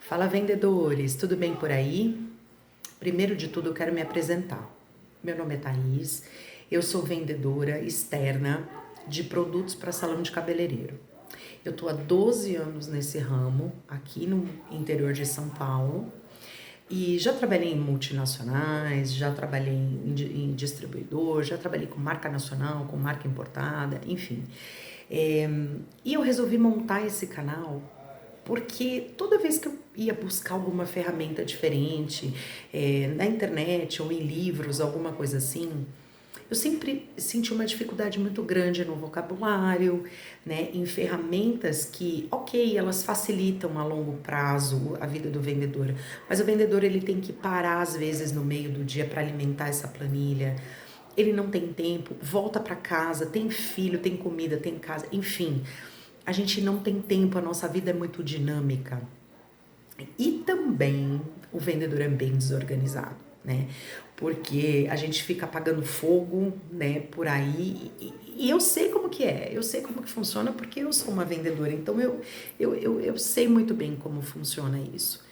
Fala, vendedores, tudo bem por aí? Primeiro de tudo, eu quero me apresentar. Meu nome é Thaís, eu sou vendedora externa de produtos para salão de cabeleireiro. Eu tô há 12 anos nesse ramo, aqui no interior de São Paulo, e já trabalhei em multinacionais, já trabalhei em distribuidor, já trabalhei com marca nacional, com marca importada, enfim. E eu resolvi montar esse canal porque toda vez que eu ia buscar alguma ferramenta diferente, na internet ou em livros, alguma coisa assim, eu sempre senti uma dificuldade muito grande no vocabulário, né, em ferramentas que, ok, elas facilitam a longo prazo a vida do vendedor, mas o vendedor ele tem que parar às vezes no meio do dia para alimentar essa planilha. Ele não tem tempo, volta para casa, tem filho, tem comida, tem casa, enfim. A gente não tem tempo, a nossa vida é muito dinâmica. E também o vendedor é bem desorganizado, né? Porque a gente fica apagando fogo, né, por aí. E eu sei como que é, eu sei como que funciona porque eu sou uma vendedora. Então eu sei muito bem como funciona isso.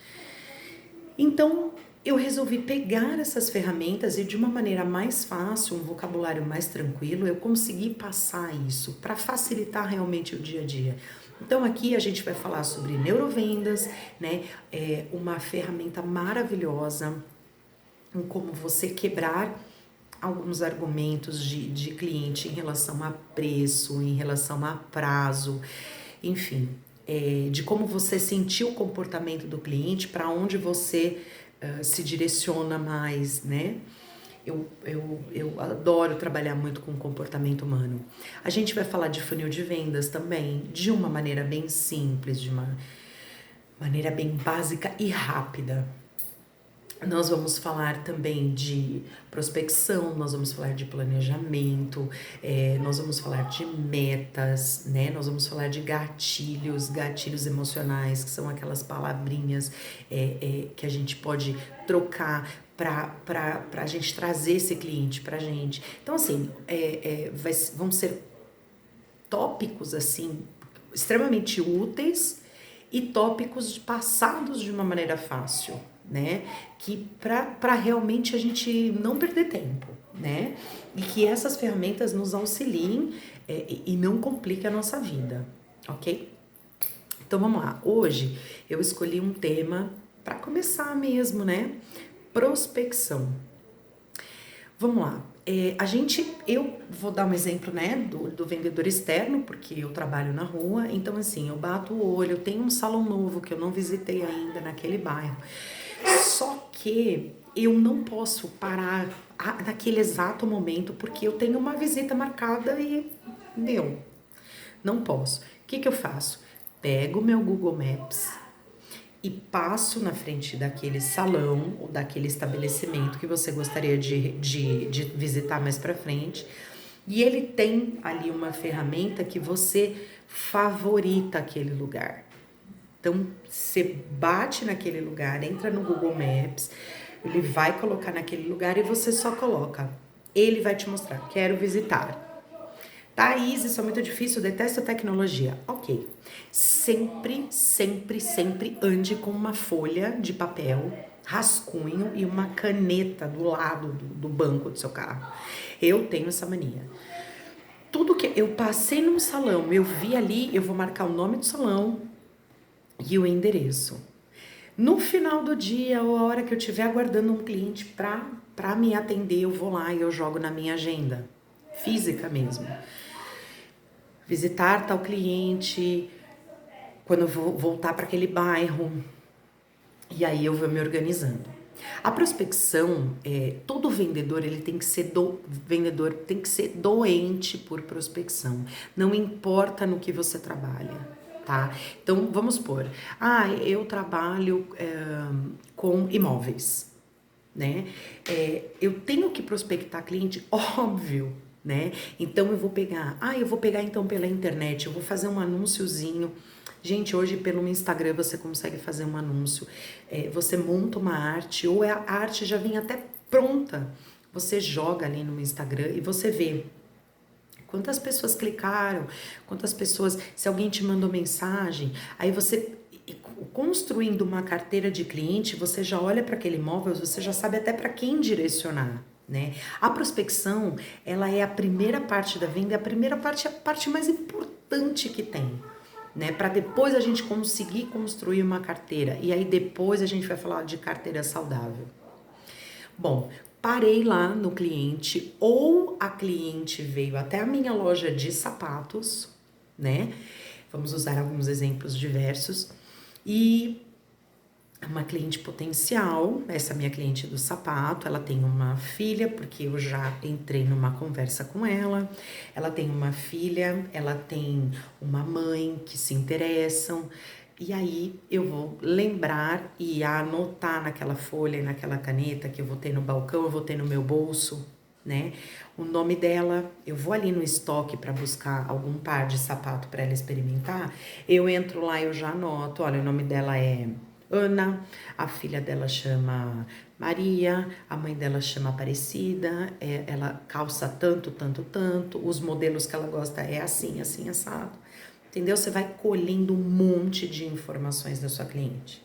Então eu resolvi pegar essas ferramentas e de uma maneira mais fácil, um vocabulário mais tranquilo, eu consegui passar isso para facilitar realmente o dia a dia. Então aqui a gente vai falar sobre neurovendas, né? É uma ferramenta maravilhosa em como você quebrar alguns argumentos de cliente em relação a preço, em relação a prazo, enfim, de como você sentir o comportamento do cliente, para onde você se direciona mais, né? Eu adoro trabalhar muito com comportamento humano. A gente vai falar de funil de vendas também, de uma maneira bem simples, de uma maneira bem básica e rápida. Nós vamos falar também de prospecção, nós vamos falar de planejamento, nós vamos falar de metas, né? Nós vamos falar de gatilhos emocionais, que são aquelas palavrinhas que a gente pode trocar para a gente trazer esse cliente para a gente. Então, assim, vão ser tópicos, assim, extremamente úteis e tópicos passados de uma maneira fácil, né? Que para realmente a gente não perder tempo, né? E que essas ferramentas nos auxiliem e não compliquem a nossa vida, ok? Então vamos lá. Hoje eu escolhi um tema para começar mesmo, né? Prospecção. Vamos lá. Eu vou dar um exemplo, né, do vendedor externo, porque eu trabalho na rua, então assim, eu bato o olho, eu tenho um salão novo que eu não visitei ainda naquele bairro, só que eu não posso parar naquele exato momento, porque eu tenho uma visita marcada e não posso. O que que eu faço? Pego o meu Google Maps e passo na frente daquele salão ou daquele estabelecimento que você gostaria de visitar mais para frente. E ele tem ali uma ferramenta que você favorita aquele lugar. Então, você bate naquele lugar, entra no Google Maps, ele vai colocar naquele lugar e você só coloca. Ele vai te mostrar, quero visitar. Thaís, isso é muito difícil, eu detesto tecnologia. Ok. Sempre, sempre, sempre ande com uma folha de papel, rascunho e uma caneta do lado do banco do seu carro. Eu tenho essa mania. Tudo que eu passei num salão, eu vi ali, eu vou marcar o nome do salão e o endereço. No final do dia ou a hora que eu estiver aguardando um cliente para me atender, eu vou lá e eu jogo na minha agenda, física mesmo. Visitar tal cliente, quando eu vou voltar para aquele bairro, e aí eu vou me organizando. A prospecção, todo vendedor ele tem que ser vendedor tem que ser doente por prospecção. Não importa no que você trabalha, tá? Então vamos supor, eu trabalho com imóveis, né? Eu tenho que prospectar cliente, óbvio, né? Então eu vou pegar então pela internet, eu vou fazer um anúnciozinho. Gente, hoje pelo Instagram você consegue fazer um anúncio. Você monta uma arte, ou a arte já vem até pronta. Você joga ali no Instagram e você vê quantas pessoas clicaram, quantas pessoas, se alguém te mandou mensagem, aí você, construindo uma carteira de cliente, você já olha para aquele imóvel, você já sabe até para quem direcionar, né? A prospecção, ela é a primeira parte da venda, a primeira parte é a parte mais importante que tem, né? Para depois a gente conseguir construir uma carteira. E aí depois a gente vai falar de carteira saudável. Bom, parei lá no cliente, ou a cliente veio até a minha loja de sapatos, né? Vamos usar alguns exemplos diversos. E uma cliente potencial, essa minha cliente do sapato, ela tem uma filha, porque eu já entrei numa conversa com ela tem uma filha, ela tem uma mãe que se interessam, e aí eu vou lembrar e anotar naquela folha e naquela caneta que eu vou ter no balcão, eu vou ter no meu bolso, né? O nome dela, eu vou ali no estoque para buscar algum par de sapato para ela experimentar, eu entro lá e eu já anoto, olha, o nome dela é Ana, a filha dela chama Maria, a mãe dela chama Aparecida, ela calça tanto, tanto, tanto, os modelos que ela gosta é assim, assim, assado. Entendeu? Você vai colhendo um monte de informações da sua cliente.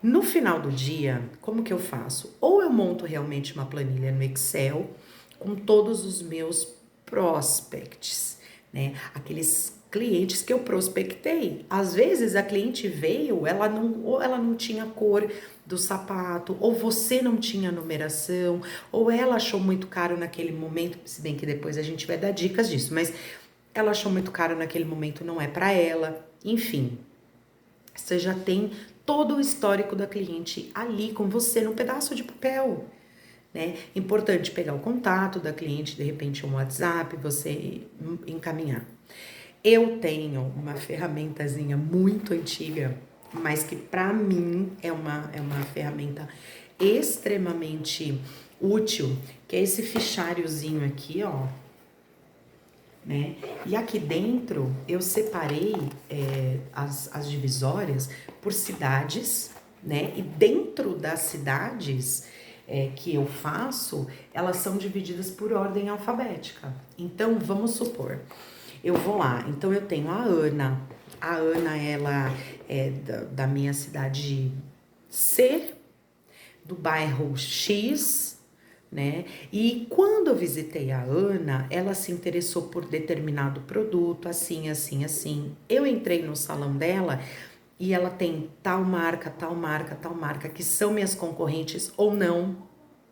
No final do dia, como que eu faço? Ou eu monto realmente uma planilha no Excel com todos os meus prospects, né? Aqueles clientes que eu prospectei. Às vezes a cliente veio, ou ela não tinha cor do sapato, ou você não tinha numeração, ou ela achou muito caro naquele momento, se bem que depois a gente vai dar dicas disso, mas ela achou muito caro naquele momento, não é para ela, enfim. Você já tem todo o histórico da cliente ali com você no pedaço de papel, né? Importante pegar o contato da cliente, de repente um WhatsApp, você encaminhar. Eu tenho uma ferramentazinha muito antiga, mas que para mim é uma ferramenta extremamente útil, que é esse fichariozinho aqui, ó, né? E aqui dentro eu separei as divisórias por cidades, né? E dentro das cidades que eu faço, elas são divididas por ordem alfabética. Então, vamos supor, eu vou lá, então eu tenho a Ana. A Ana, ela é da minha cidade C, do bairro X, né? E quando eu visitei a Ana, ela se interessou por determinado produto, assim, assim, assim. Eu entrei no salão dela e ela tem tal marca, tal marca, tal marca, que são minhas concorrentes ou não,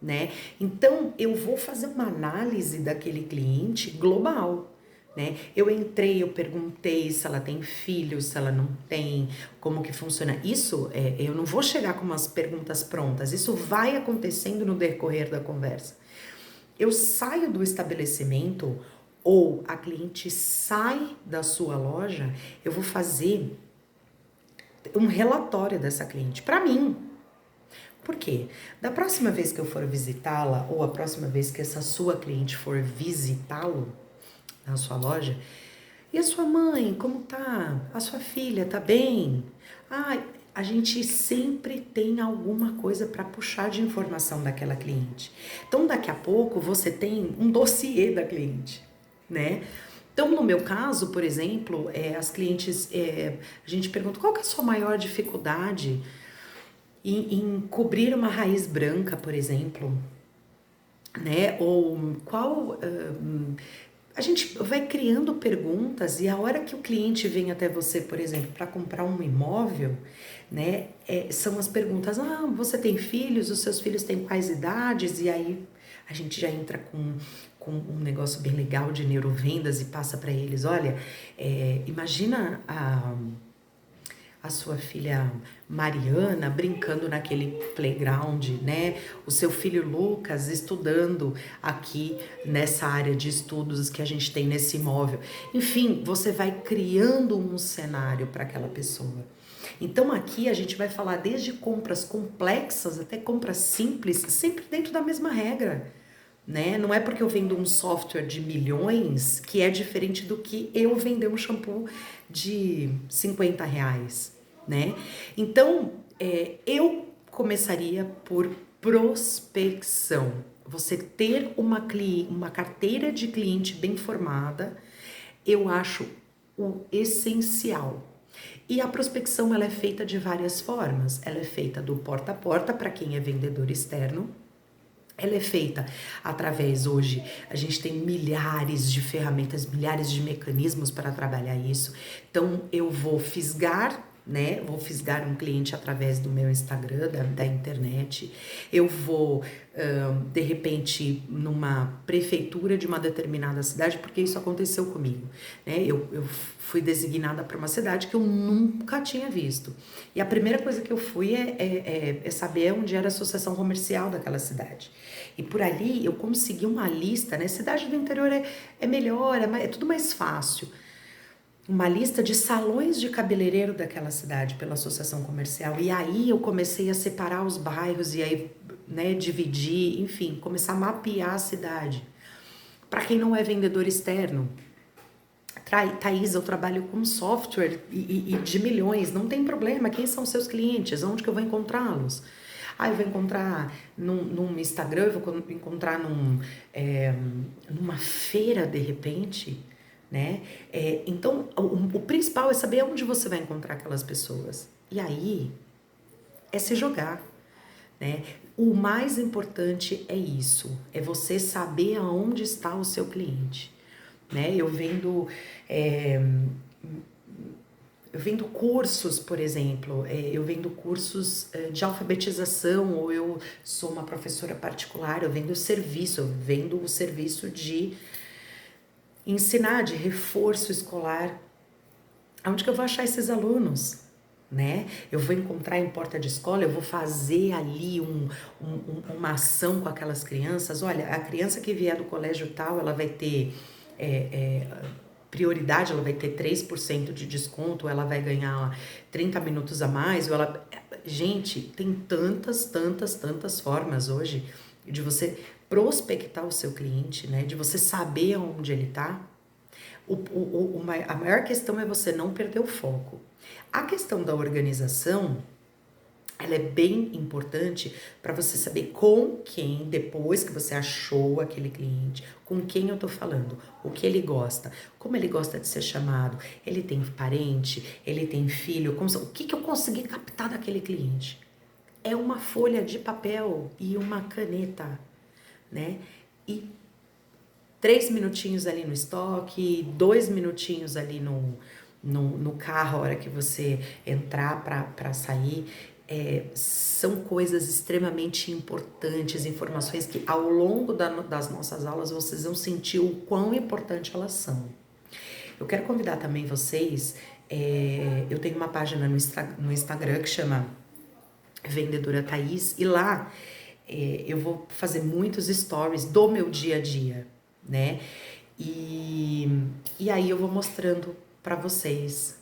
né? Então, eu vou fazer uma análise daquele cliente global, né? Eu entrei, eu perguntei se ela tem filhos, se ela não tem, como que funciona. Isso, eu não vou chegar com umas perguntas prontas, isso vai acontecendo no decorrer da conversa. Eu saio do estabelecimento ou a cliente sai da sua loja, eu vou fazer um relatório dessa cliente para mim. Por quê? Da próxima vez que eu for visitá-la ou a próxima vez que essa sua cliente for visitá-lo na sua loja, e a sua mãe, como tá? A sua filha tá bem? Ah, a gente sempre tem alguma coisa para puxar de informação daquela cliente. Então, daqui a pouco você tem um dossiê da cliente, né? Então, no meu caso, por exemplo, as clientes, a gente pergunta qual que é a sua maior dificuldade em cobrir uma raiz branca, por exemplo, né? Ou qual a gente vai criando perguntas e a hora que o cliente vem até você, por exemplo, para comprar um imóvel, né, são as perguntas, você tem filhos? Os seus filhos têm quais idades? E aí a gente já entra com um negócio bem legal de neurovendas e passa para eles, olha, imagina a sua filha Mariana brincando naquele playground, né? O seu filho Lucas estudando aqui nessa área de estudos que a gente tem nesse imóvel. Enfim, você vai criando um cenário para aquela pessoa. Então aqui a gente vai falar desde compras complexas até compras simples, sempre dentro da mesma regra. Né? Não é porque eu vendo um software de milhões que é diferente do que eu vender um shampoo de 50 reais, né? Então, eu começaria por prospecção. Você ter uma carteira de cliente bem formada, eu acho o essencial. E a prospecção ela é feita de várias formas. Ela é feita do porta a porta para quem é vendedor externo. Ela é feita através, hoje, a gente tem milhares de ferramentas, milhares de mecanismos para trabalhar isso. Então, eu vou fisgar, né? Vou fisgar um cliente através do meu Instagram, da internet. Eu vou, de repente, numa prefeitura de uma determinada cidade, porque isso aconteceu comigo, né? Eu fui designada para uma cidade que eu nunca tinha visto. E a primeira coisa que eu fui é saber onde era a associação comercial daquela cidade. E por ali eu consegui uma lista, né? Cidade do interior é melhor, é tudo mais fácil. Uma lista de salões de cabeleireiro daquela cidade pela associação comercial. E aí eu comecei a separar os bairros e aí, né, dividir, enfim, começar a mapear a cidade. Para quem não é vendedor externo, Thaís, eu trabalho com software e de milhões, não tem problema. Quem são seus clientes? Onde que eu vou encontrá-los? Ah, eu vou encontrar num Instagram, eu vou encontrar numa feira de repente, né? Então, o principal é saber onde você vai encontrar aquelas pessoas. E aí, é se jogar, né? O mais importante é isso, é você saber aonde está o seu cliente, né? Eu vendo cursos, por exemplo, eu vendo cursos de alfabetização, ou eu sou uma professora particular, eu vendo o serviço de ensinar, de reforço escolar. Onde que eu vou achar esses alunos? Né? Eu vou encontrar em porta de escola, eu vou fazer ali uma ação com aquelas crianças. Olha, a criança que vier do colégio tal, ela vai ter prioridade, ela vai ter 3% de desconto, ela vai ganhar 30 minutos a mais. Gente, tem tantas formas hoje de você prospectar o seu cliente, né? De você saber onde ele está. A maior questão é você não perder o foco. A questão da organização, ela é bem importante para você saber com quem, depois que você achou aquele cliente, com quem eu tô falando, o que ele gosta, como ele gosta de ser chamado, ele tem parente, ele tem filho, o que eu consegui captar daquele cliente? É uma folha de papel e uma caneta, né? E 3 minutinhos ali no estoque, 2 minutinhos ali no carro, a hora que você entrar para sair. São coisas extremamente importantes, informações que ao longo das nossas aulas vocês vão sentir o quão importante elas são. Eu quero convidar também vocês, eu tenho uma página no Instagram que chama Vendedora Thaís, e lá eu vou fazer muitos stories do meu dia a dia, né? E aí eu vou mostrando para vocês,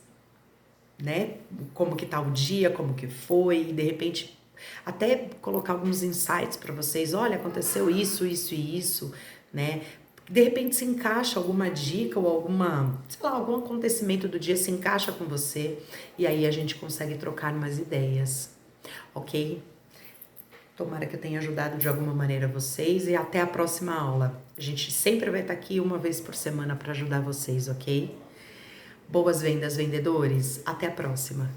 né? Como que tá o dia, como que foi, e de repente até colocar alguns insights para vocês. Olha, aconteceu isso e isso, né? De repente se encaixa alguma dica ou algum acontecimento do dia se encaixa com você, e aí a gente consegue trocar umas ideias, ok? Tomara que eu tenha ajudado de alguma maneira vocês, e até a próxima aula. A gente sempre vai estar aqui uma vez por semana para ajudar vocês, ok? Boas vendas, vendedores. Até a próxima.